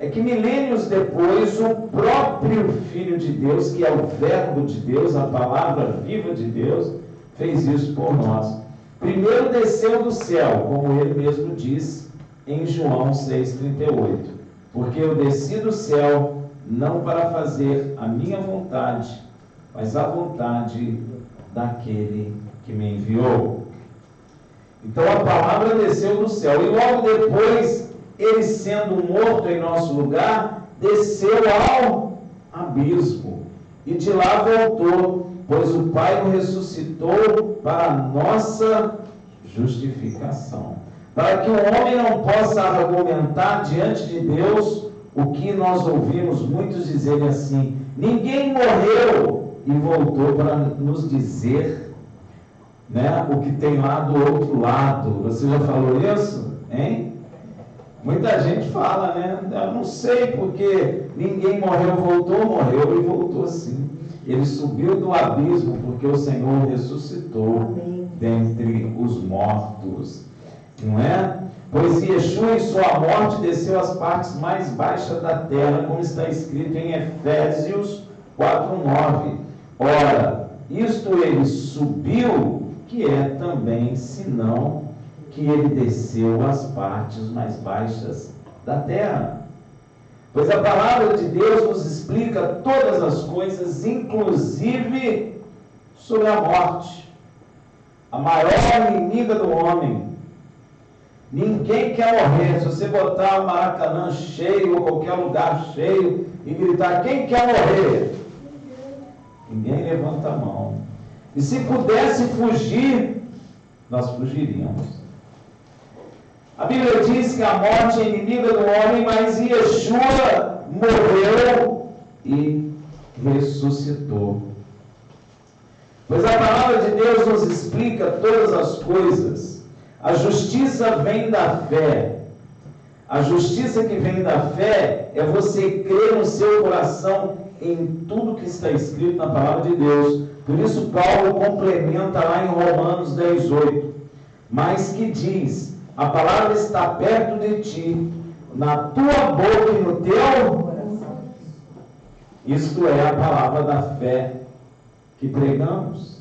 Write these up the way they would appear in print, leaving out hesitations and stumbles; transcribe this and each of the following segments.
é que milênios depois o próprio Filho de Deus, que é o Verbo de Deus, a palavra viva de Deus, fez isso por nós. Primeiro desceu do céu, como ele mesmo diz em João 6,38. Porque eu desci do céu não para fazer a minha vontade, mas a vontade daquele que me enviou. Então a palavra desceu do céu, e logo depois, ele sendo morto em nosso lugar, desceu ao abismo, e de lá voltou, pois o Pai o ressuscitou para a nossa justificação. Para que o homem não possa argumentar diante de Deus o que nós ouvimos muitos dizerem assim: ninguém morreu e voltou para nos dizer, né, o que tem lá do outro lado. Você já falou isso? Hein? Muita gente fala, né? Eu não sei porque ninguém morreu e voltou sim. Ele subiu do abismo porque o Senhor ressuscitou dentre os mortos. Não é? Pois Yeshua em sua morte desceu às partes mais baixas da terra, como está escrito em Efésios 4:9. Ora, isto ele subiu, que é também, senão que ele desceu às partes mais baixas da terra. Pois a palavra de Deus nos explica todas as coisas, inclusive sobre a morte, a maior inimiga do homem. Ninguém quer morrer. Se você botar o Maracanã cheio, ou qualquer lugar cheio, e gritar: quem quer morrer? Ninguém levanta a mão. E se pudesse fugir, nós fugiríamos. A Bíblia diz que a morte é inimiga do homem, mas Yeshua morreu e ressuscitou. Pois a palavra de Deus nos explica todas as coisas. A justiça vem da fé. A justiça que vem da fé é você crer no seu coração em tudo que está escrito na palavra de Deus. Por isso Paulo complementa lá em Romanos 10:8. Mas que diz: a palavra está perto de ti, na tua boca e no teu coração. Isto é a palavra da fé que pregamos.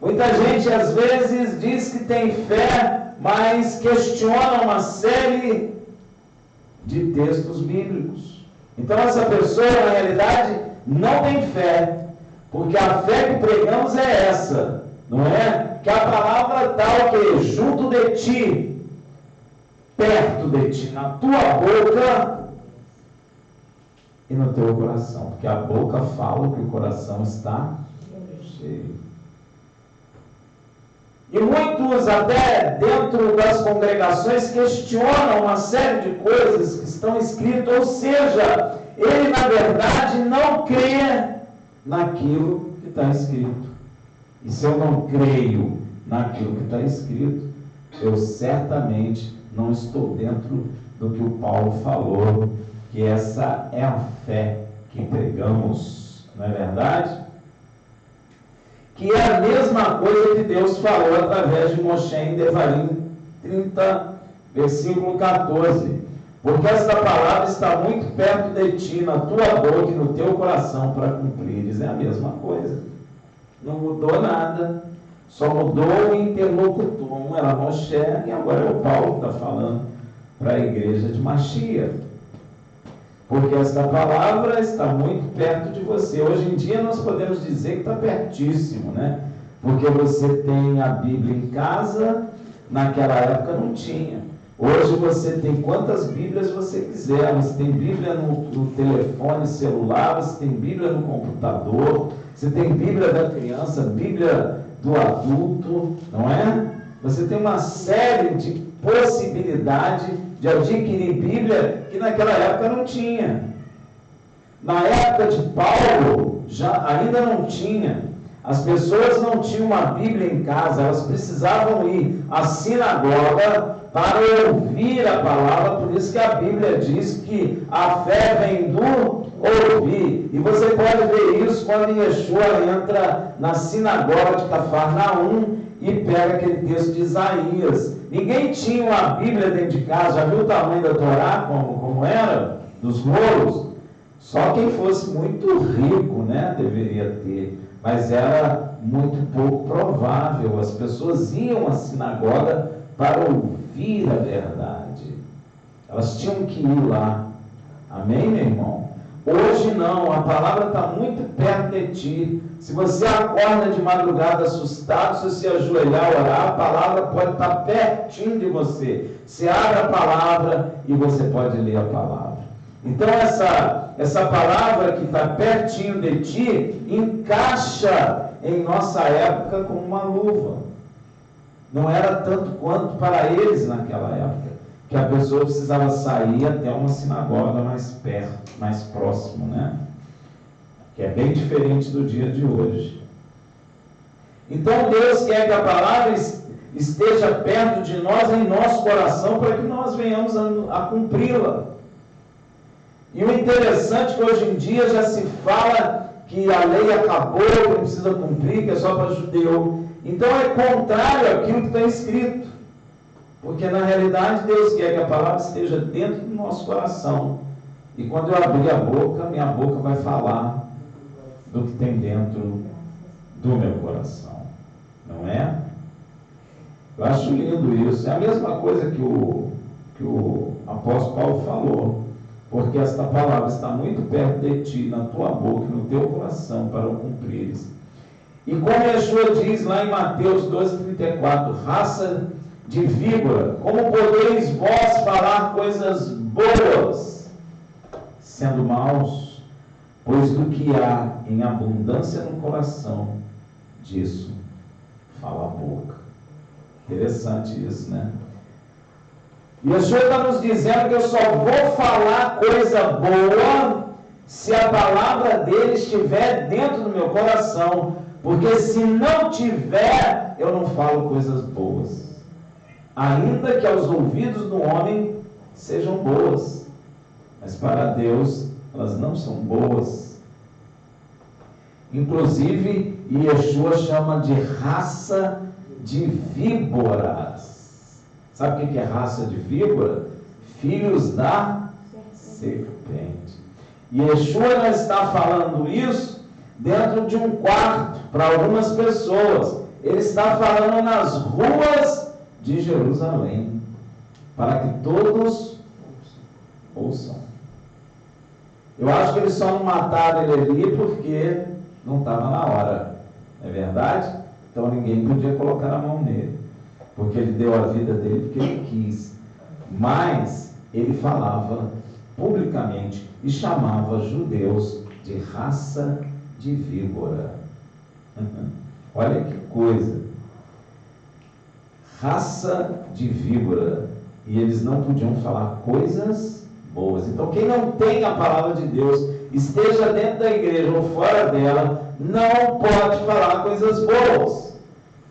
Muita gente às vezes diz que tem fé, mas questiona uma série de textos bíblicos. Então essa pessoa, na realidade, não tem fé, porque a fé que pregamos é essa, não é? Que a palavra está o quê? Junto de ti, perto de ti, na tua boca e no teu coração, porque a boca fala que o coração está cheio. E muitos, até dentro das congregações, questionam uma série de coisas que estão escritas, ou seja, ele na verdade não crê naquilo que está escrito. E se eu não creio naquilo que está escrito, eu certamente não estou dentro do que o Paulo falou, que essa é a fé que pregamos, não é verdade? Que é a mesma coisa que Deus falou através de Moshe em Devarim 30, versículo 14. Porque esta palavra está muito perto de ti, na tua boca e no teu coração, para cumprires. É a mesma coisa. Não mudou nada. Só mudou o interlocutor. Um era Moshe e agora é o Paulo que está falando para a igreja de Mashiach. Porque esta palavra está muito perto de você. Hoje em dia nós podemos dizer que está pertíssimo, né? Porque você tem a Bíblia em casa, naquela época não tinha. Hoje você tem quantas Bíblias você quiser. Você tem Bíblia no telefone celular, você tem Bíblia no computador, você tem Bíblia da criança, Bíblia do adulto, não é? Você tem uma série de possibilidades de adquirir Bíblia que naquela época não tinha. Na época de Paulo, ainda não tinha. As pessoas não tinham uma Bíblia em casa, elas precisavam ir à sinagoga para ouvir a palavra. Por isso que a Bíblia diz que a fé vem do ouvir. E você pode ver isso quando Yeshua entra na sinagoga de Cafarnaum e pega aquele texto de Isaías. Ninguém tinha uma Bíblia dentro de casa. Já viu o tamanho da Torá, como era? dos rolos, só quem fosse muito rico, né, deveria ter, mas era muito pouco provável. As pessoas iam à sinagoga para ouvir a verdade, elas tinham que ir lá. Amém, meu irmão? Hoje não, a palavra está muito perto de ti. Se você acorda de madrugada assustado, se você ajoelhar, orar, a palavra pode estar pertinho de você. Você abre a palavra e você pode ler a palavra. Então essa palavra que está pertinho de ti, encaixa em nossa época como uma luva. Não era tanto quanto para eles naquela época, que a pessoa precisava sair até uma sinagoga mais perto, mais próximo, né? Que é bem diferente do dia de hoje. Então Deus quer que a palavra esteja perto de nós, em nosso coração, para que nós venhamos a cumpri-la. E o interessante é que hoje em dia já se fala que a lei acabou, que não precisa cumprir, que é só para judeu. Então é contrário àquilo que está escrito. Porque na realidade Deus quer que a palavra esteja dentro do nosso coração. E quando eu abrir a boca, minha boca vai falar do que tem dentro do meu coração. Não é? Eu acho lindo isso. É a mesma coisa que o apóstolo Paulo falou. Porque esta palavra está muito perto de ti, na tua boca, no teu coração, para o cumprires. E como Yeshua diz lá em Mateus 12:34, raça de víbora, como podeis vós falar coisas boas, sendo maus? Pois do que há em abundância no coração, disso fala a boca. Interessante isso, né? E o Senhor está nos dizendo que eu só vou falar coisa boa se a palavra dele estiver dentro do meu coração. Porque se não tiver, eu não falo coisas boas. Ainda que aos ouvidos do homem sejam boas, mas para Deus elas não são boas. Inclusive, Yeshua chama de raça de víboras. Sabe o que é raça de víbora? Filhos da serpente. E Yeshua não está falando isso dentro de um quarto para algumas pessoas. Ele está falando nas ruas de Jerusalém, para que todos ouçam. Eu acho que eles só não mataram ele ali porque não estava na hora. Não é verdade? Então ninguém podia colocar a mão nele, porque ele deu a vida dele porque ele quis. Mas ele falava publicamente e chamava judeus de raça de víbora. Olha que coisa. Raça de víbora. E eles não podiam falar coisas boas. Então quem não tem a palavra de Deus, esteja dentro da igreja ou fora dela, não pode falar coisas boas.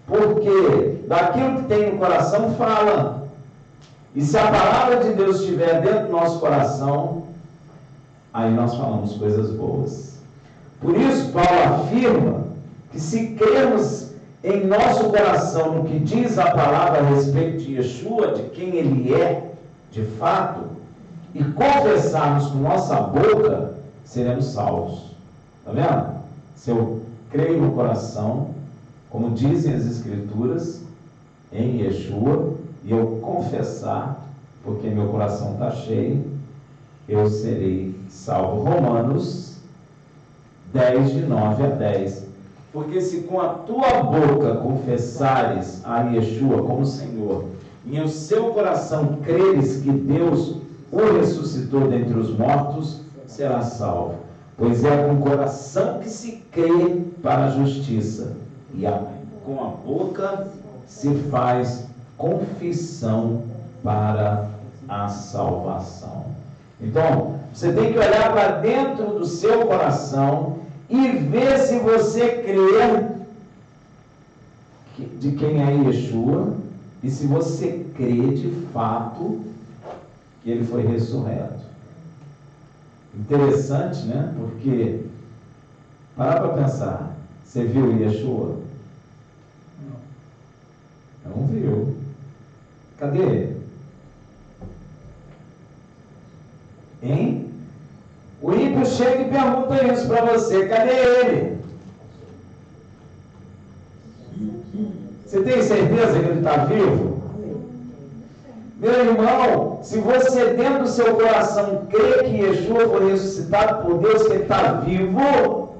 Porque daquilo que tem no coração fala. E se a palavra de Deus estiver dentro do nosso coração, aí nós falamos coisas boas. Por isso Paulo afirma que se crermos em nosso coração no que diz a palavra a respeito de Yeshua, de quem ele é de fato, e confessarmos com nossa boca, seremos salvos. Está vendo? Se eu creio no coração, como dizem as Escrituras, em Yeshua, e eu confessar, porque meu coração está cheio, eu serei salvo. Romanos 10, de 9 a 10. Porque se com a tua boca confessares a Yeshua como Senhor, e em seu coração creres que Deus o ressuscitou dentre os mortos, serás salvo. Pois é com o coração que se crê para a justiça, e com a boca se faz confissão para a salvação. Então, você tem que olhar para dentro do seu coração e ver se você crê de quem é Yeshua e se você crê de fato que ele foi ressurreto. Interessante, né? Porque, para pensar, você viu Yeshua? Não viu. Cadê ele? Hein? inimigo chega e pergunta isso para você: cadê ele? Você tem certeza que ele está vivo? Meu irmão, se você dentro do seu coração crê que Yeshua foi ressuscitado por Deus, que ele está vivo,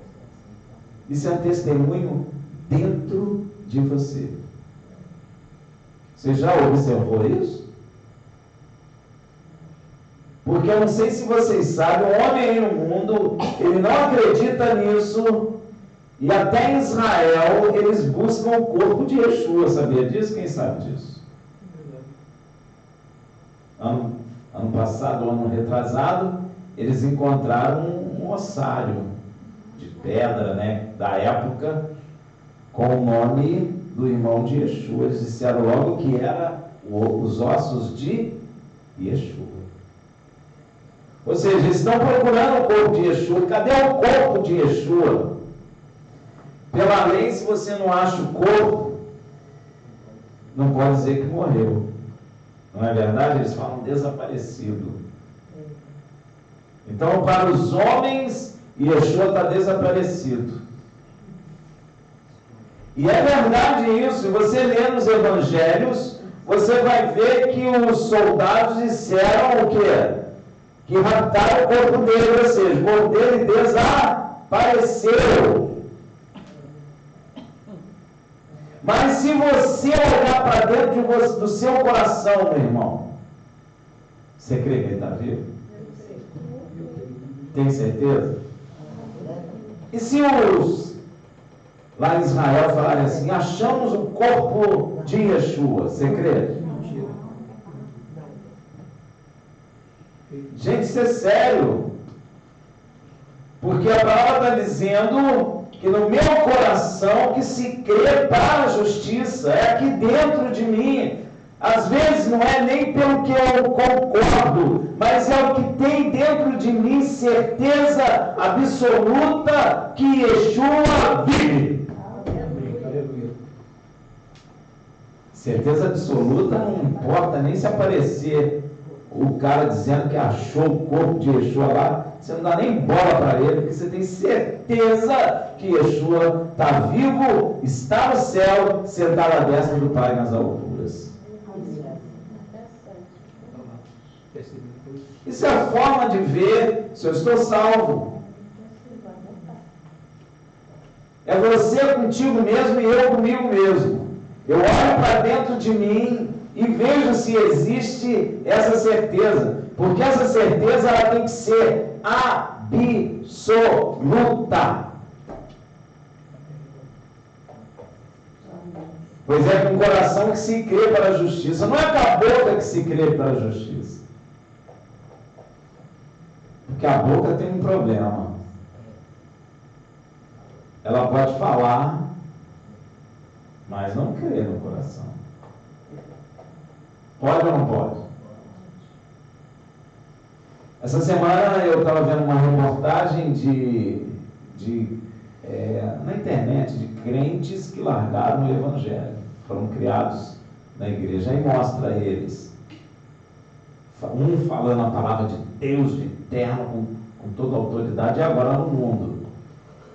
isso é um testemunho dentro de você. Você já observou isso? Porque eu não sei se vocês sabem, o homem aí no mundo, ele não acredita nisso, e até em Israel eles buscam o corpo de Yeshua. Sabia disso? Quem sabe disso? Ano passado, ano retrasado, eles encontraram um ossário de pedra, né, da época, com o nome do irmão de Yeshua. Eles disseram logo que era os ossos de Yeshua. Ou seja, eles estão procurando o corpo de Yeshua. Cadê o corpo de Yeshua? Pela lei, se você não acha o corpo, não pode dizer que morreu. Não é verdade? Eles falam desaparecido. Então, para os homens, Yeshua está desaparecido. E é verdade isso. Se você ler nos evangelhos, você vai ver que os soldados disseram o quê? Que raptaram o corpo dele, ou seja, o corpo dele desapareceu. Mas se você olhar para dentro do seu coração, meu irmão, você crê que ele está vivo? Tem certeza? E se os lá em Israel falarem assim: achamos o corpo de Yeshua, você crê? Gente, isso é sério. Porque a palavra está dizendo que no meu coração que se crê para a justiça, é aqui dentro de mim. Às vezes não é nem pelo que eu concordo, mas é o que tem dentro de mim certeza absoluta que Yeshua vive. Certeza absoluta, não importa nem se aparecer o cara dizendo que achou o corpo de Yeshua lá, você não dá nem bola para ele, porque você tem certeza que Yeshua está vivo, está no céu, sentado à destra do Pai nas alturas. Isso é a forma de ver se eu estou salvo. É você contigo mesmo e eu comigo mesmo. Eu olho para dentro de mim e vejo se existe essa certeza, porque essa certeza ela tem que ser absoluta. Pois é com o coração que se crê para a justiça, não é com a boca que se crê para a justiça. Porque a boca tem um problema. Ela pode falar, mas não crê no coração. Pode ou não pode? Essa semana eu estava vendo uma reportagem na internet de crentes que largaram o Evangelho, foram criados na igreja, e mostra eles, um falando a palavra de Deus, de eterno, com toda a autoridade, e agora no mundo.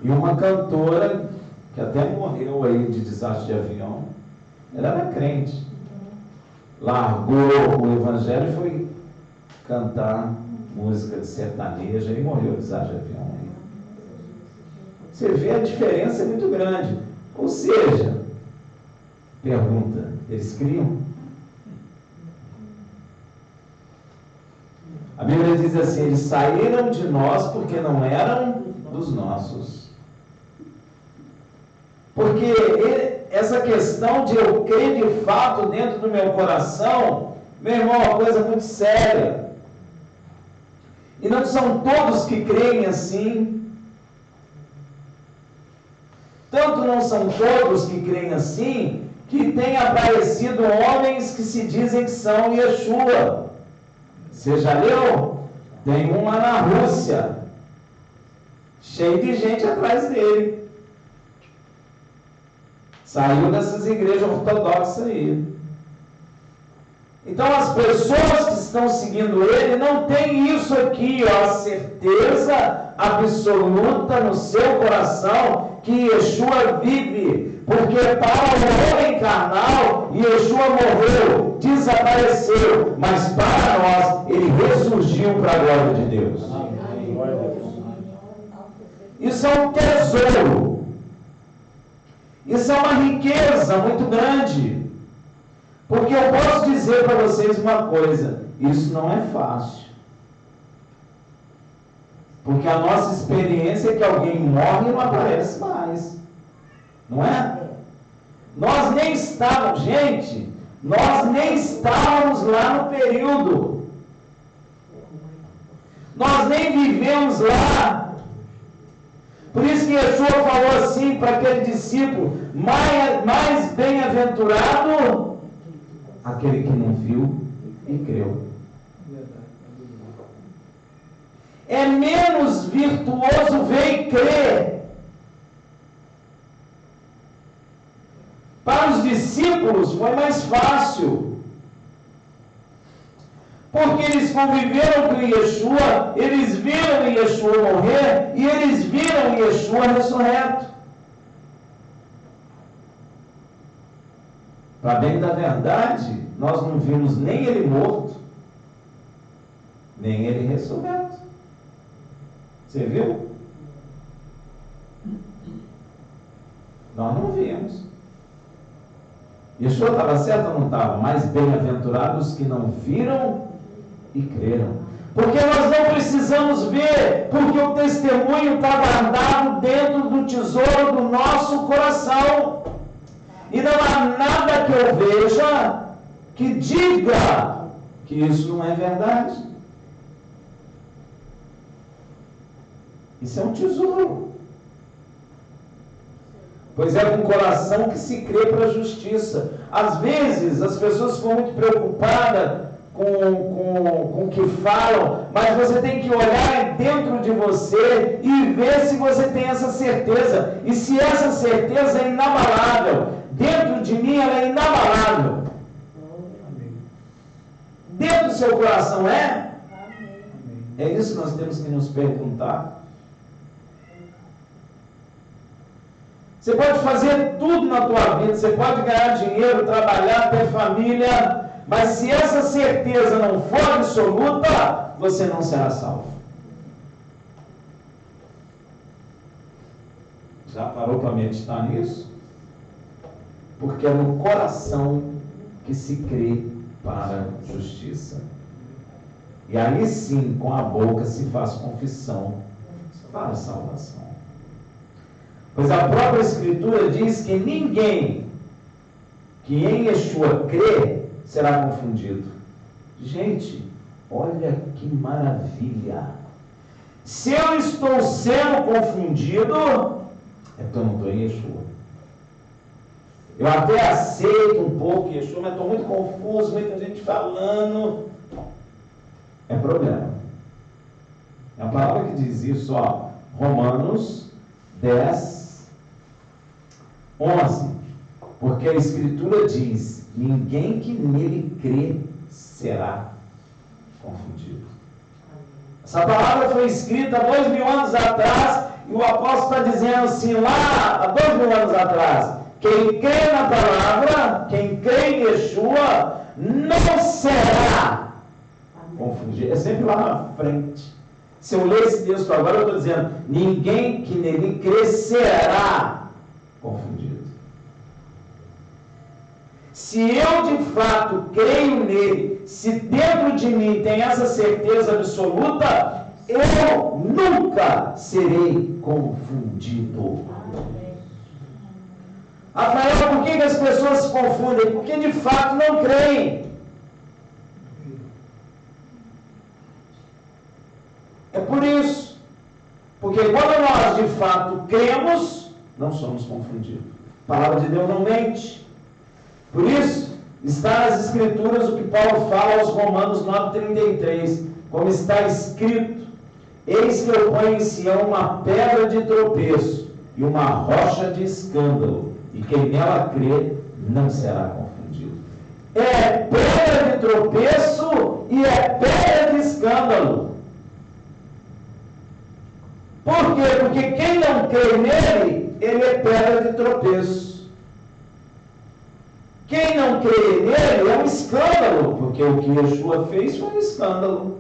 E uma cantora, que até morreu aí de desastre de avião, ela era crente. Largou o Evangelho e foi cantar música de sertaneja e morreu de desastre de avião. Você vê, a diferença é muito grande. Ou seja, pergunta, eles criam? A Bíblia diz assim: eles saíram de nós porque não eram dos nossos. Porque essa questão de eu crer de fato dentro do meu coração, meu irmão, é uma coisa muito séria. E não são todos que creem assim. Tanto não são todos que creem assim, que tem aparecido homens que se dizem que são Yeshua. Você já leu? Tem um lá na Rússia, cheio de gente atrás dele. Saiu dessas igrejas ortodoxas aí. Então as pessoas que estão seguindo ele não têm isso aqui, ó, a certeza absoluta no seu coração que Yeshua vive. Porque para o homem carnal, Yeshua morreu, desapareceu, mas para nós, ele ressurgiu para a glória de Deus. Isso é um tesouro. Isso é uma riqueza muito grande. Porque eu posso dizer para vocês uma coisa, isso não é fácil. Porque a nossa experiência é que alguém morre e não aparece mais. Não é? Nós nem estávamos, gente, nós nem estávamos lá no período. Nós nem vivemos lá. Por isso que Yeshua falou assim para aquele discípulo, mais bem-aventurado aquele que não viu e creu. É menos virtuoso ver e crer. Para os discípulos foi mais fácil. Porque eles conviveram com Yeshua, eles viram Yeshua morrer e eles viram Yeshua ressurreto. Para bem da verdade, nós não vimos nem ele morto, nem ele ressurreto. Você viu? Nós não vimos. Yeshua estava certo ou não estava? Mais bem-aventurados que não viram e creram. Porque nós não precisamos ver, porque o testemunho está guardado dentro do tesouro do nosso coração. E não há nada que eu veja que diga que isso não é verdade. Isso é um tesouro. Pois é com o coração que se crê para a justiça. Às vezes as pessoas ficam muito preocupadas com o que falam, mas você tem que olhar dentro de você e ver se você tem essa certeza. E se essa certeza é inabalável, dentro de mim ela é inabalável. Dentro do seu coração é? É isso que nós temos que nos perguntar. Você pode fazer tudo na tua vida, você pode ganhar dinheiro, trabalhar, ter família, mas se essa certeza não for absoluta, você não será salvo. Já parou para meditar nisso? Porque é no coração que se crê para a justiça. E aí sim, com a boca se faz confissão para a salvação. Pois a própria Escritura diz que ninguém que em Yeshua crê será confundido. Gente, olha que maravilha! Se eu estou sendo confundido, é porque eu não estou em Yeshua. Eu até aceito um pouco Yeshua, mas estou muito confuso, muita gente falando. É problema. É a palavra que diz isso, ó, Romanos 10, 11, porque a Escritura diz, ninguém que nele crê será confundido. Essa palavra foi escrita há 2000 anos atrás, e o apóstolo está dizendo assim, lá há 2000 anos atrás, quem crê na palavra, quem crê em Yeshua, não será confundido. É sempre lá na frente. Se eu ler esse texto agora, eu estou dizendo, ninguém que nele crê será confundido. Se eu de fato creio nele, se dentro de mim tem essa certeza absoluta, eu nunca serei confundido. Rafael, por que as pessoas se confundem? Porque de fato não creem. É por isso. Porque quando nós de fato cremos, não somos confundidos. A palavra de Deus não mente. Por isso, está nas Escrituras o que Paulo fala aos Romanos 9,33. Como está escrito, eis que eu ponho em Sião uma pedra de tropeço e uma rocha de escândalo, e quem nela crê não será confundido. É pedra de tropeço e é pedra de escândalo. Por quê? Porque quem não crê nele, ele é pedra de tropeço. Quem não crê nele é um escândalo, porque o que Yeshua fez foi um escândalo.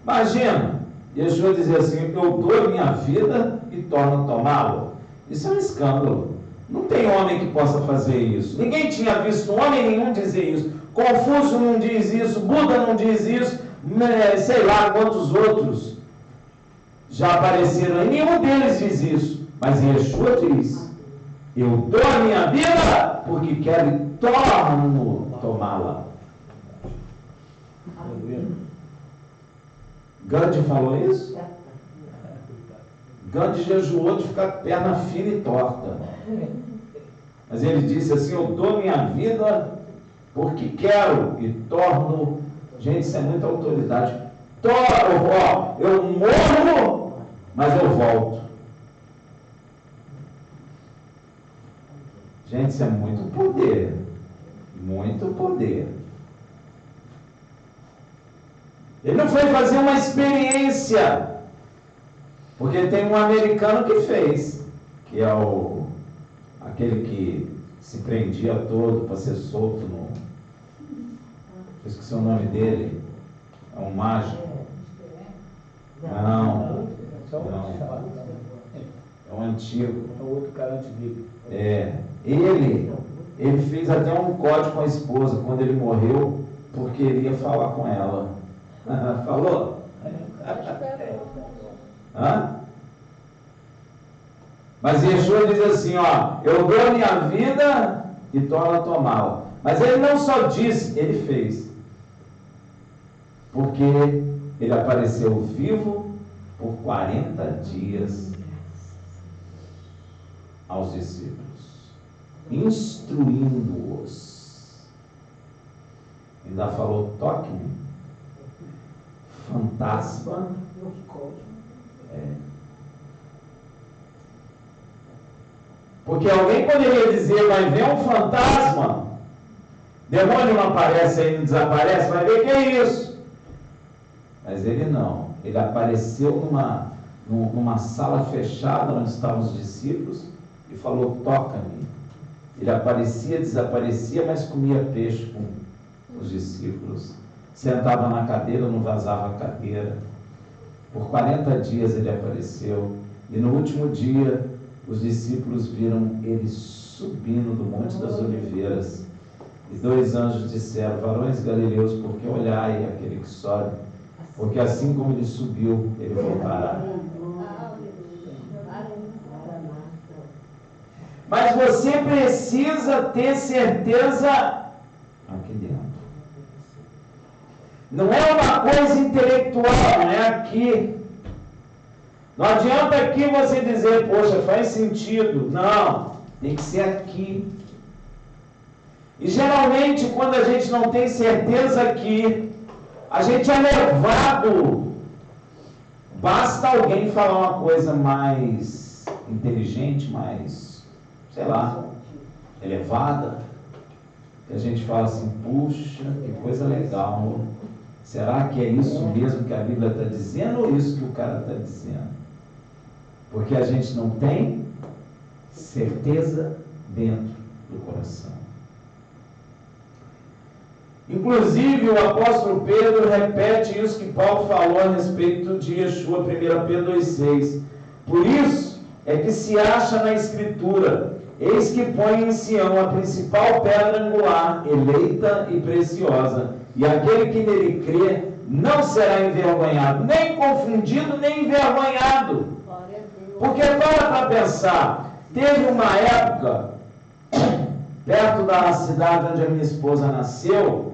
Imagina, Yeshua dizer assim, eu dou a minha vida e torno a tomá-la. Isso é um escândalo. Não tem homem que possa fazer isso. Ninguém tinha visto homem nenhum dizer isso. Confúcio não diz isso, Buda não diz isso, sei lá quantos outros já apareceram aí. Nenhum deles diz isso. Mas Yeshua diz, eu dou a minha vida porque quero e torno tomá-la. Gandhi falou isso? Gandhi jejuou de ficar com a perna fina e torta. Mas ele disse assim, eu dou minha vida porque quero e torno. Gente, isso é muita autoridade. Eu morro, mas eu volto. Gente, isso é muito poder. Muito poder. Ele não foi fazer uma experiência. Porque tem um americano que fez, que é aquele que se prendia todo para ser solto no... Eu esqueci o nome dele. É um mágico. Não. É um antigo. É o outro cara antes dele. Ele fez até um código com a esposa quando ele morreu, porque ele ia falar com ela. Falou? Hã? Mas Yeshua diz assim, ó, eu dou a minha vida e torno a tomá-la. Mas ele não só disse, ele fez. Porque ele apareceu vivo por 40 dias aos discípulos, instruindo-os. Ainda falou, toque-me. Fantasma. Porque alguém poderia dizer, vai ver um fantasma, demônio não aparece aí, não desaparece, vai ver que é isso. Mas ele não, ele apareceu numa sala fechada onde estavam os discípulos e falou, toca-me. Ele aparecia, desaparecia, mas comia peixe com os discípulos. Sentava na cadeira, não vazava a cadeira. Por 40 dias ele apareceu. E no último dia, os discípulos viram ele subindo do Monte das Oliveiras. E 2 anjos disseram, varões galileus, por que olhai aquele que sobe? Porque assim como ele subiu, ele voltará. Mas você precisa ter certeza aqui dentro. Não é uma coisa intelectual, não é aqui. Não adianta aqui você dizer, poxa, faz sentido. Não, tem que ser aqui. E geralmente, quando a gente não tem certeza aqui, a gente é levado. Basta alguém falar uma coisa mais inteligente, mais, sei lá, elevada, que a gente fala assim, puxa, que coisa legal. Será que é isso mesmo que a Bíblia está dizendo ou isso que o cara está dizendo? Porque a gente não tem certeza dentro do coração. Inclusive, o apóstolo Pedro repete isso que Paulo falou a respeito de Yeshua, 1 Pedro 2,6. Por isso é que se acha na Escritura, eis que põe em Sião a principal pedra angular, eleita e preciosa, e aquele que nele crê não será envergonhado, nem confundido, nem envergonhado. Porque para pensar, teve uma época, perto da cidade onde a minha esposa nasceu,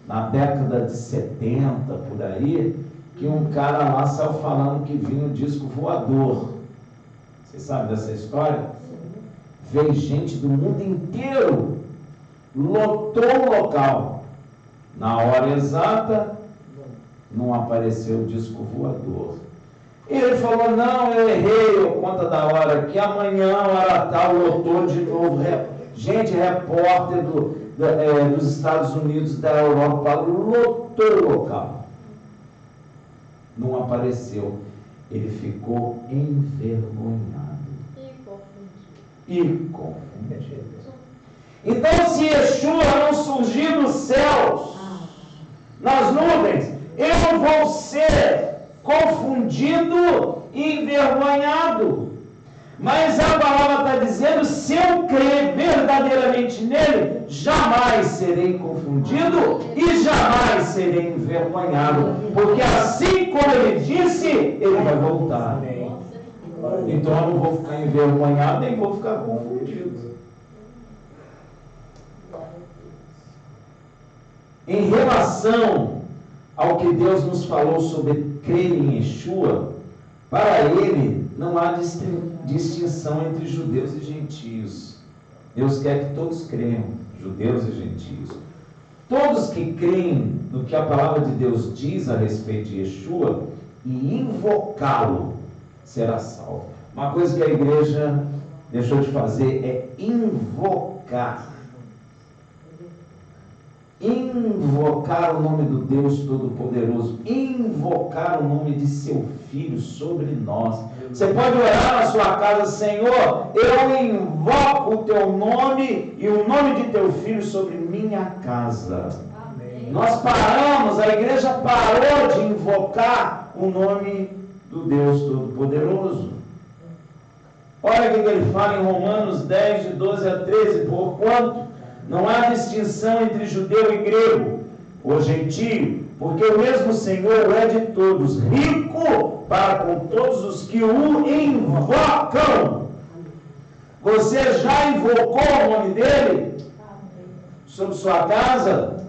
na década de 70, por aí, que um cara lá saiu falando que vinha um disco voador. Você sabe dessa história? Veio gente do mundo inteiro, lotou o local. Na hora exata, não apareceu o disco voador. E ele falou, não, eu errei, eu conta da hora, que amanhã, hora tal, lotou de novo. Gente, repórter dos Estados Unidos, da Europa, lotou o local. Não apareceu. Ele ficou envergonhado. E confundido. Então, se Yeshua não surgir dos céus, nas nuvens, eu vou ser confundido e envergonhado. Mas a palavra está dizendo, se eu crer verdadeiramente nele, jamais serei confundido e jamais serei envergonhado. Porque assim como ele disse, ele vai voltar. Então eu não vou ficar envergonhado, nem vou ficar confundido. Em relação ao que Deus nos falou sobre crer em Yeshua, para ele não há distinção entre judeus e gentios. Deus quer que todos creiam, judeus e gentios. Todos que creem no que a palavra de Deus diz a respeito de Yeshua e invocá-lo, será salvo. Uma coisa que a igreja deixou de fazer é invocar. Invocar o nome do Deus Todo-Poderoso, invocar o nome de seu Filho sobre nós. Você pode orar na sua casa, Senhor, eu invoco o teu nome e o nome de teu Filho sobre minha casa. Amém. Nós paramos, a igreja parou de invocar o nome do Deus Todo-Poderoso. Olha o que ele fala em Romanos 10, de 12 a 13, porquanto não há distinção entre judeu e grego, ou gentio, porque o mesmo Senhor é de todos, rico para com todos os que o invocam. Você já invocou o nome dele sobre sua casa?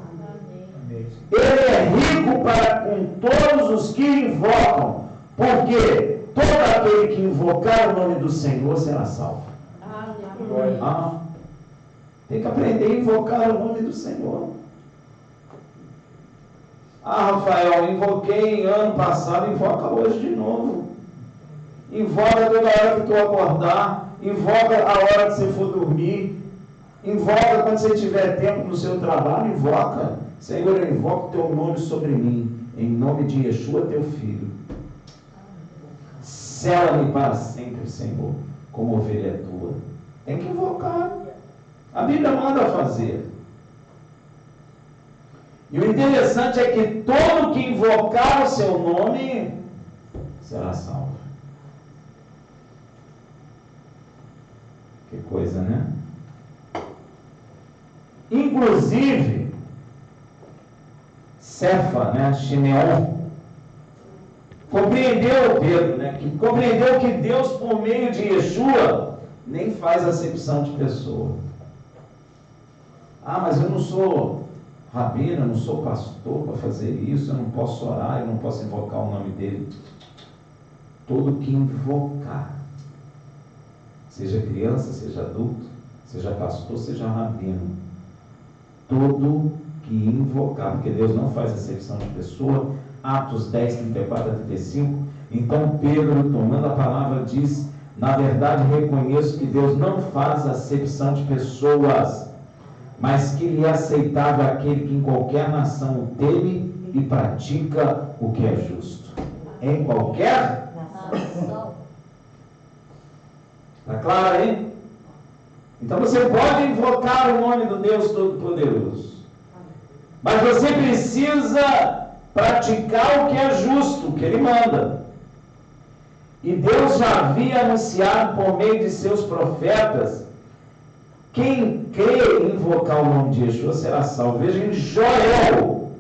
Ele é rico para com todos os que invocam, porque todo aquele que invocar o nome do Senhor será salvo. Tem que aprender a invocar o nome do Senhor. Rafael, invoquei ano passado, invoca hoje de novo. Invoca toda hora que tu acordar, invoca a hora que você for dormir, invoca quando você tiver tempo no seu trabalho, invoca. Senhor, eu invoco o teu nome sobre mim, em nome de Yeshua, teu Filho. Sela-me para sempre, Senhor, como ovelha tua. Tem que invocar. A Bíblia manda fazer. E o interessante é que todo que invocar o seu nome será salvo. Que coisa, né? Inclusive, Cefa, Shimeon, compreendeu Pedro, que compreendeu que Deus, por meio de Yeshua, nem faz acepção de pessoa. Mas eu não sou rabino, eu não sou pastor para fazer isso, eu não posso orar, eu não posso invocar o nome dele. Todo que invocar, seja criança, seja adulto, seja pastor, seja rabino, todo que invocar, porque Deus não faz acepção de pessoa. Atos 10, 34 a 35. Então Pedro, tomando a palavra, diz: na verdade reconheço que Deus não faz acepção de pessoas, mas que lhe é aceitável aquele que em qualquer nação o teme e pratica o que é justo. Em qualquer nação. Está claro aí? Então você pode invocar o nome do Deus Todo-Poderoso, mas você precisa praticar o que é justo, o que Ele manda. E Deus já havia anunciado por meio de seus profetas: quem crê em invocar o nome de Yeshua será salvo. Veja em Joel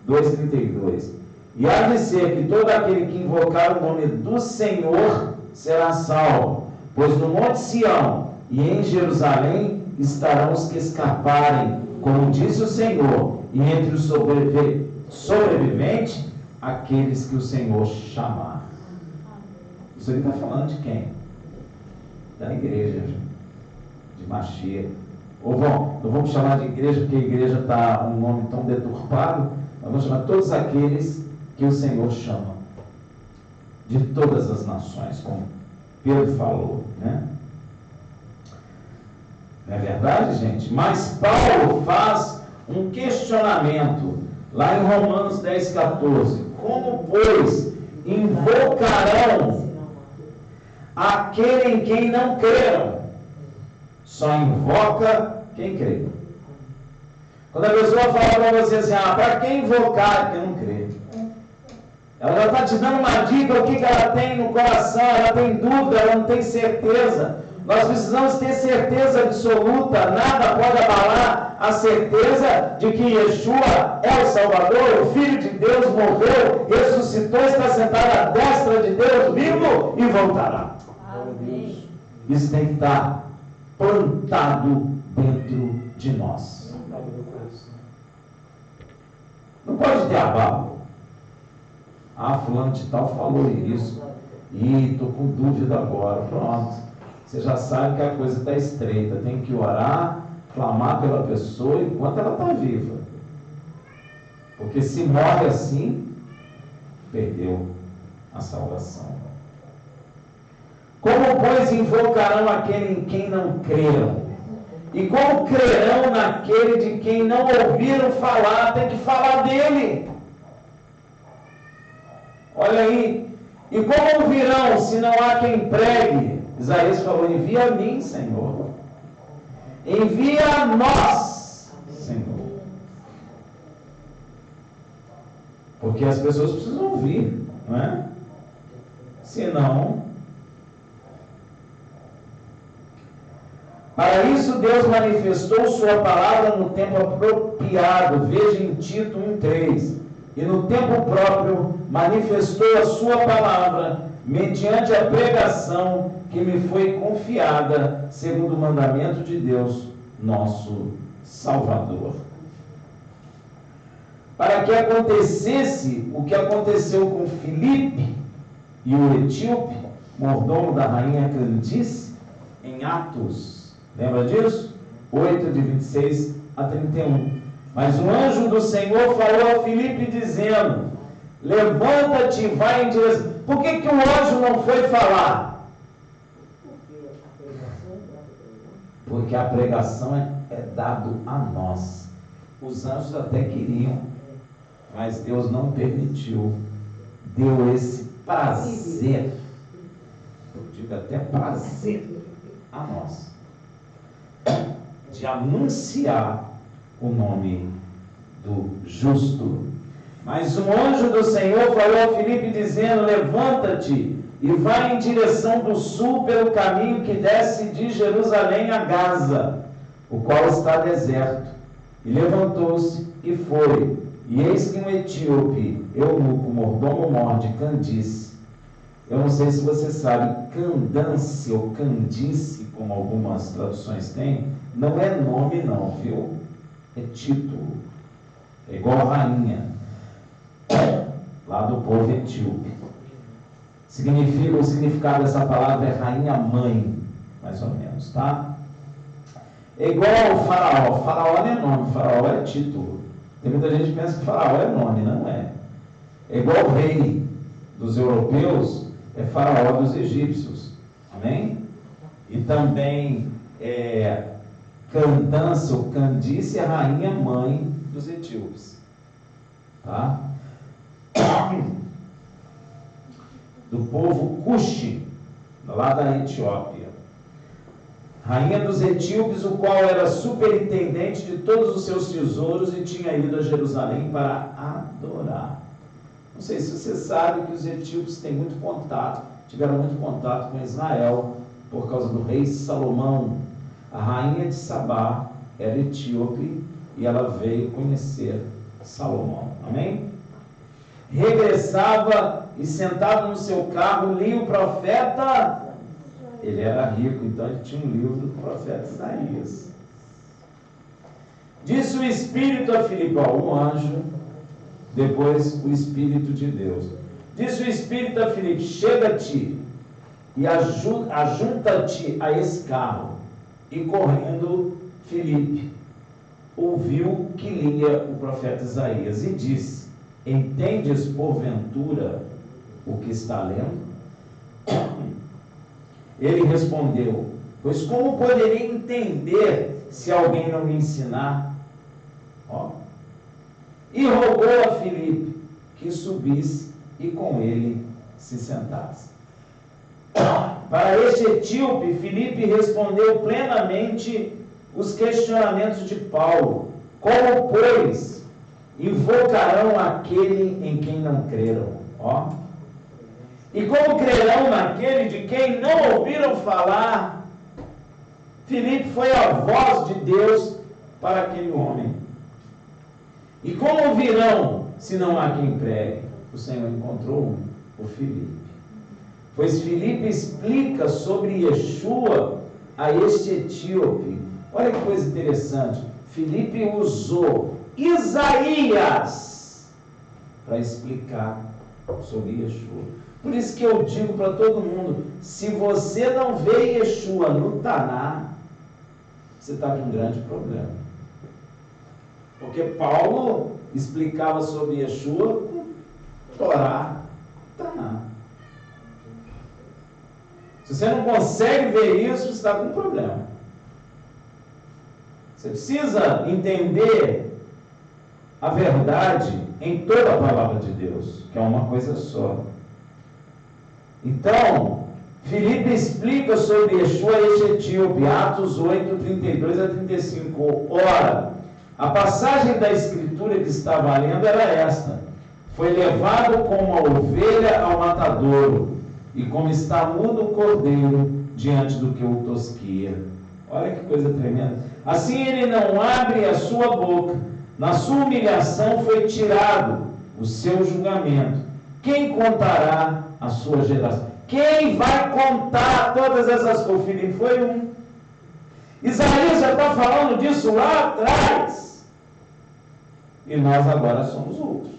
2,32. E há de ser que todo aquele que invocar o nome do Senhor será salvo, pois no Monte Sião e em Jerusalém estarão os que escaparem, como disse o Senhor, e entre os sobreviventes, aqueles que o Senhor chamar. Isso ele está falando de quem? Da igreja de Mashiach. Ou bom, não vamos chamar de igreja, porque a igreja está um nome tão deturpado, mas vamos chamar todos aqueles que o Senhor chama, de todas as nações, como Pedro falou, Não é verdade, gente? Mas Paulo faz um questionamento lá em Romanos 10,14. Como, pois, invocarão aquele em quem não creram? Só invoca quem crê. Quando a pessoa fala para você assim, para quem invocar quem não crê? Ela já está te dando uma dica, o que ela tem no coração, ela tem dúvida, ela não tem certeza. Nós precisamos ter certeza absoluta, nada pode abalar a certeza de que Yeshua é o Salvador, o Filho de Deus, morreu, ressuscitou, está sentado à destra de Deus, vivo e voltará. Amém. Isso tem que estar plantado dentro de nós. Não pode ter abalo. Fulano de tal falou isso. Estou com dúvida agora. Pronto. Você já sabe que a coisa está estreita. Tem que orar, clamar pela pessoa enquanto ela está viva. Porque se morre assim, perdeu a salvação. Como, pois, invocarão aquele em quem não creram? E como crerão naquele de quem não ouviram falar? Tem que falar dele. Olha aí. E como ouvirão se não há quem pregue? Isaías falou, envia a mim, Senhor. Envia a nós, Senhor. Porque as pessoas precisam ouvir, não é? Senão... Para isso Deus manifestou sua palavra no tempo apropriado, veja em Tito 1,3. E no tempo próprio manifestou a sua palavra, mediante a pregação que me foi confiada, segundo o mandamento de Deus, nosso Salvador. Para que acontecesse o que aconteceu com Filipe e o etíope, mordomo da rainha Candice, em Atos, lembra disso? 8, de 26 a 31. Mas o anjo do Senhor falou a Filipe dizendo, levanta-te e vai em direção... Por que o anjo não foi falar? Porque a pregação é dado a nós. Os anjos até queriam, mas Deus não permitiu. Deu esse prazer, eu digo até prazer, a nós, de anunciar o nome do justo. Mas o anjo do Senhor falou a Filipe dizendo, levanta-te e vai em direção do sul pelo caminho que desce de Jerusalém a Gaza, o qual está deserto. E levantou-se e foi. E eis que um etíope, eunuco, mordomo de Candice, eu não sei se você sabe, Candance ou Candice, como algumas traduções têm, não é nome não, viu? É título. É igual rainha, lá do povo etíope. O significado dessa palavra é rainha mãe, mais ou menos, tá? É igual ao faraó. Faraó não é nome, faraó é título. Tem muita gente que pensa que faraó é nome, não é. É igual o rei dos europeus, é faraó dos egípcios. Amém? E também Candance ou Candice é rainha mãe dos etíopes. Tá? Do povo Cuxi, lá da Etiópia. Rainha dos etíopes, o qual era superintendente de todos os seus tesouros e tinha ido a Jerusalém para adorar. Não sei se você sabe que os etíopes têm muito contato, tiveram muito contato com Israel por causa do rei Salomão. A rainha de Sabá era etíope e ela veio conhecer Salomão. Amém? Regressava e sentado no seu carro lia o profeta. Ele era rico, então ele tinha um livro do profeta Isaías. Disse o Espírito a Filipe, o anjo, depois o Espírito de Deus. Disse o Espírito a Filipe, chega-te e ajunta-te a esse carro. E correndo, Filipe ouviu que lia o profeta Isaías e disse, entendes porventura o que está lendo? Ele respondeu, Pois como poderia entender se alguém não me ensinar? Ó. E rogou a Filipe que subisse e com ele se sentasse. Para este etíope, Filipe respondeu plenamente os questionamentos de Paulo. Como, pois, invocarão aquele em quem não creram? Ó. E como crerão naquele de quem não ouviram falar? Filipe foi a voz de Deus para aquele homem. E como virão se não há quem pregue? O Senhor encontrou o Filipe. Pois Filipe explica sobre Yeshua a este etíope. Olha que coisa interessante. Filipe usou Isaías para explicar sobre Yeshua. Por isso que eu digo para todo mundo, se você não vê Yeshua no Taná, você está com um grande problema. Porque Paulo explicava sobre Yeshua com Torá, Taná. Se você não consegue ver isso, você está com um problema. Você precisa entender a verdade em toda a palavra de Deus, que é uma coisa só. Então, Filipe explica sobre Yeshua este etíope, Atos 8, 32 a 35. Ora, a passagem da escritura que estava lendo era esta: foi levado como uma ovelha ao matadouro, e como está mudo o cordeiro diante do que o tosquia. Olha que coisa tremenda. Assim ele não abre a sua boca. Na sua humilhação foi tirado o seu julgamento. Quem contará a sua geração? Quem vai contar todas essas coisas? Filipe foi um. Isaías já está falando disso lá atrás. E nós agora somos outros.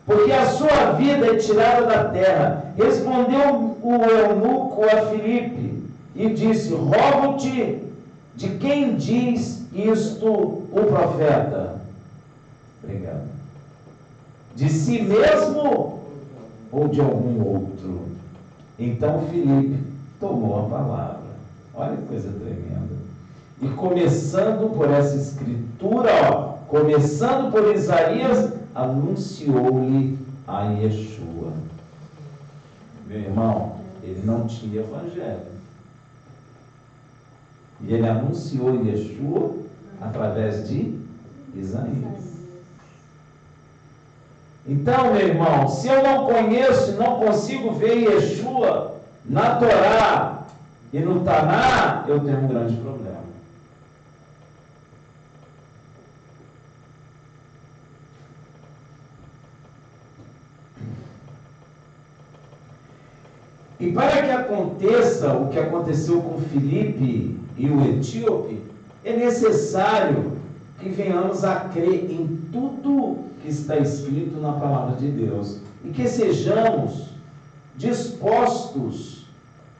Porque a sua vida é tirada da terra. Respondeu o eunuco a Filipe e disse: rogo-te, de quem diz isto o profeta? Obrigado. De si mesmo ou de algum outro? Então Filipe tomou a palavra. Olha que coisa tremenda. E começando por essa escritura, começando por Isaías, anunciou-lhe a Yeshua. Meu irmão, ele não tinha evangelho. E ele anunciou Yeshua através de Isaías. Então, meu irmão, se eu não conheço, não consigo ver Yeshua na Torá e no Taná, eu tenho um grande problema. E para que aconteça o que aconteceu com Filipe e o etíope, é necessário que venhamos a crer em tudo que está escrito na palavra de Deus e que sejamos dispostos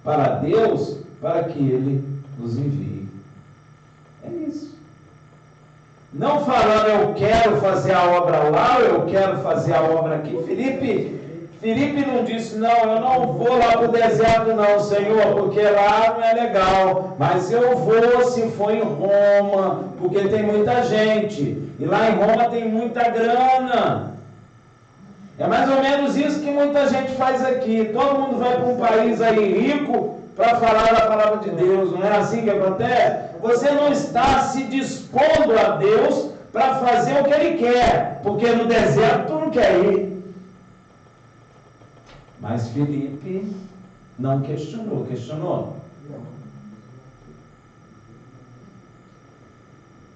para Deus, para que Ele nos envie. É isso. Não falando eu quero fazer a obra lá, eu quero fazer a obra aqui. Filipe não disse, não, eu não vou lá para o deserto não, Senhor, porque lá não é legal, mas eu vou se for em Roma, porque tem muita gente, e lá em Roma tem muita grana. É mais ou menos isso que muita gente faz aqui, todo mundo vai para um país aí rico para falar da palavra de Deus, não é assim que acontece? Você não está se dispondo a Deus para fazer o que Ele quer, porque no deserto tu não quer ir. Mas Filipe não questionou.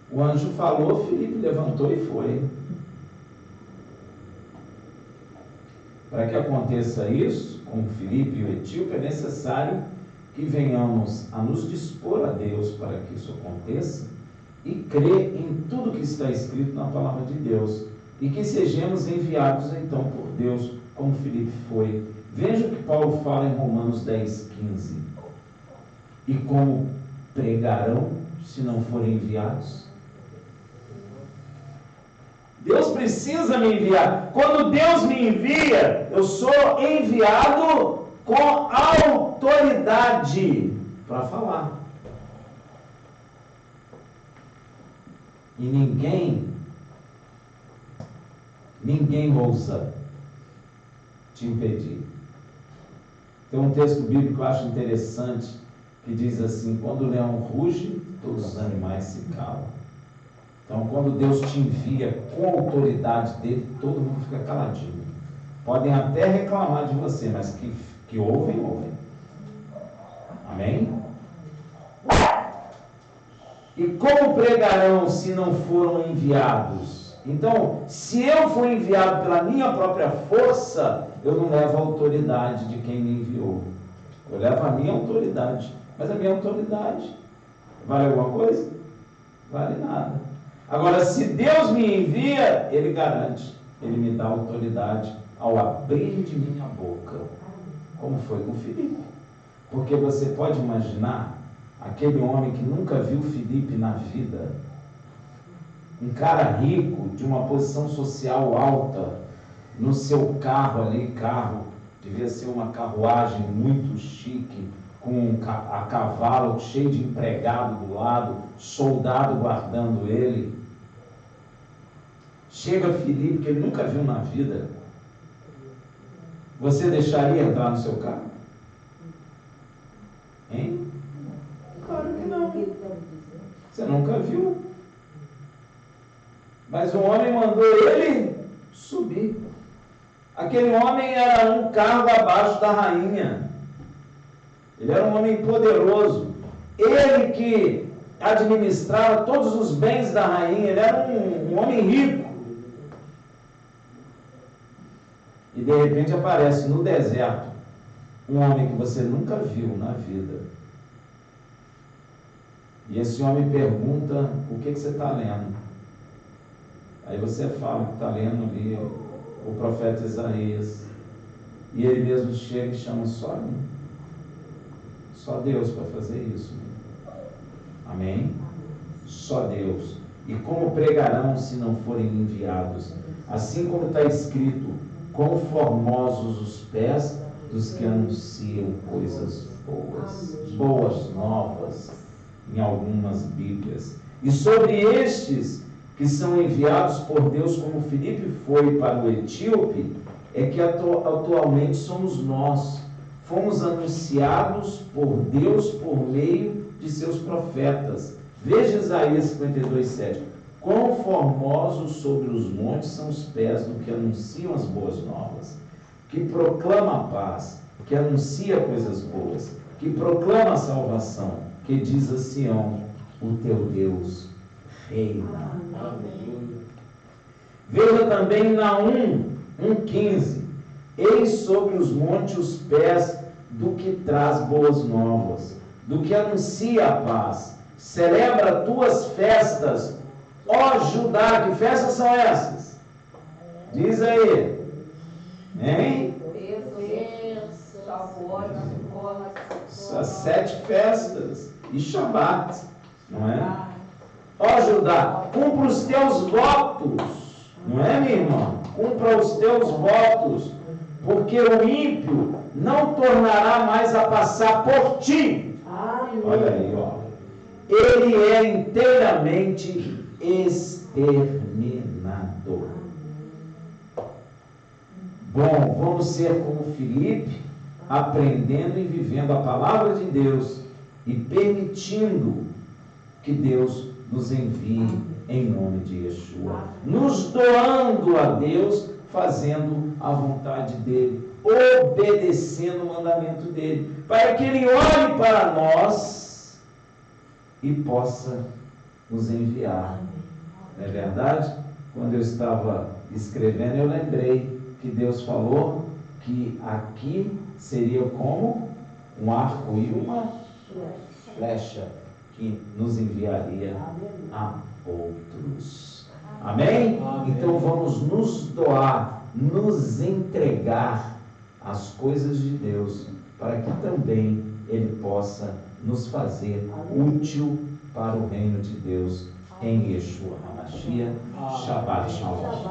O anjo falou, Filipe levantou e foi. Para que aconteça isso com Filipe e o etíope, é necessário que venhamos a nos dispor a Deus para que isso aconteça e crer em tudo que está escrito na palavra de Deus e que sejamos enviados então por Deus, como Filipe foi. Veja o que Paulo fala em Romanos 10, 15. E como pregarão se não forem enviados? Deus precisa me enviar. Quando Deus me envia, eu sou enviado com autoridade para falar. E ninguém ousa te impedir. Tem um texto bíblico que eu acho interessante, que diz assim: quando o leão ruge, todos os animais se calam. Então, quando Deus te envia com a autoridade dele, todo mundo fica caladinho. Podem até reclamar de você, mas que ouvem. Amém? E como pregarão se não foram enviados? Então, se eu for enviado pela minha própria força, eu não levo a autoridade de quem me enviou. Eu levo a minha autoridade. Mas a minha autoridade vale alguma coisa? Vale nada. Agora, se Deus me envia, Ele garante. Ele me dá autoridade ao abrir de minha boca. Como foi com Filipe. Porque você pode imaginar aquele homem que nunca viu Filipe na vida, um cara rico, de uma posição social alta, no seu carro ali, devia ser uma carruagem muito chique, com a cavalo cheio de empregado do lado, soldado guardando ele. Chega Filipe, que ele nunca viu na vida. Você deixaria entrar no seu carro? Hein? Claro que não. Você nunca viu. Mas o homem mandou ele subir. Aquele homem era um cargo abaixo da rainha. Ele era um homem poderoso. Ele que administrava todos os bens da rainha. Ele era um homem rico. E de repente aparece no deserto um homem que você nunca viu na vida. E esse homem pergunta: o que você está lendo? Aí você fala que está lendo ali o profeta Isaías. E ele mesmo chega e chama só Deus para fazer isso. Amém? Só Deus. E como pregarão se não forem enviados? Assim como está escrito: quão formosos os pés dos que anunciam coisas boas novas, em algumas Bíblias. E sobre estes que são enviados por Deus, como Filipe foi para o etíope, é que atualmente somos nós. Fomos anunciados por Deus por meio de seus profetas. Veja Isaías 52:7. Quão formosos sobre os montes são os pés do que anunciam as boas novas, que proclama a paz, que anuncia coisas boas, que proclama a salvação, que diz a Sião: o teu Deus reina. Veja também Naum 1,15. Eis sobre os montes os pés do que traz boas novas, do que anuncia a paz. Celebra tuas festas, ó Judá. Que festas são essas? Diz aí. Hein? As 7 festas e Shabat, não é? Ó Judá, cumpra os teus votos, não é, minha irmã? Cumpra os teus votos, porque o ímpio não tornará mais a passar por ti. Olha aí, ó. Ele é inteiramente exterminado. Bom, vamos ser como Filipe, aprendendo e vivendo a palavra de Deus e permitindo que Deus nos envie em nome de Yeshua, nos doando a Deus, fazendo a vontade dele, obedecendo o mandamento dele, para que ele olhe para nós e possa nos enviar. Não é verdade? Quando eu estava escrevendo, eu lembrei que Deus falou que aqui seria como um arco e uma flecha que nos enviaria a outros. Amém? Então vamos nos doar, nos entregar às coisas de Deus, para que também Ele possa nos fazer útil para o reino de Deus em Yeshua HaMashiach. Shabbat Shalom.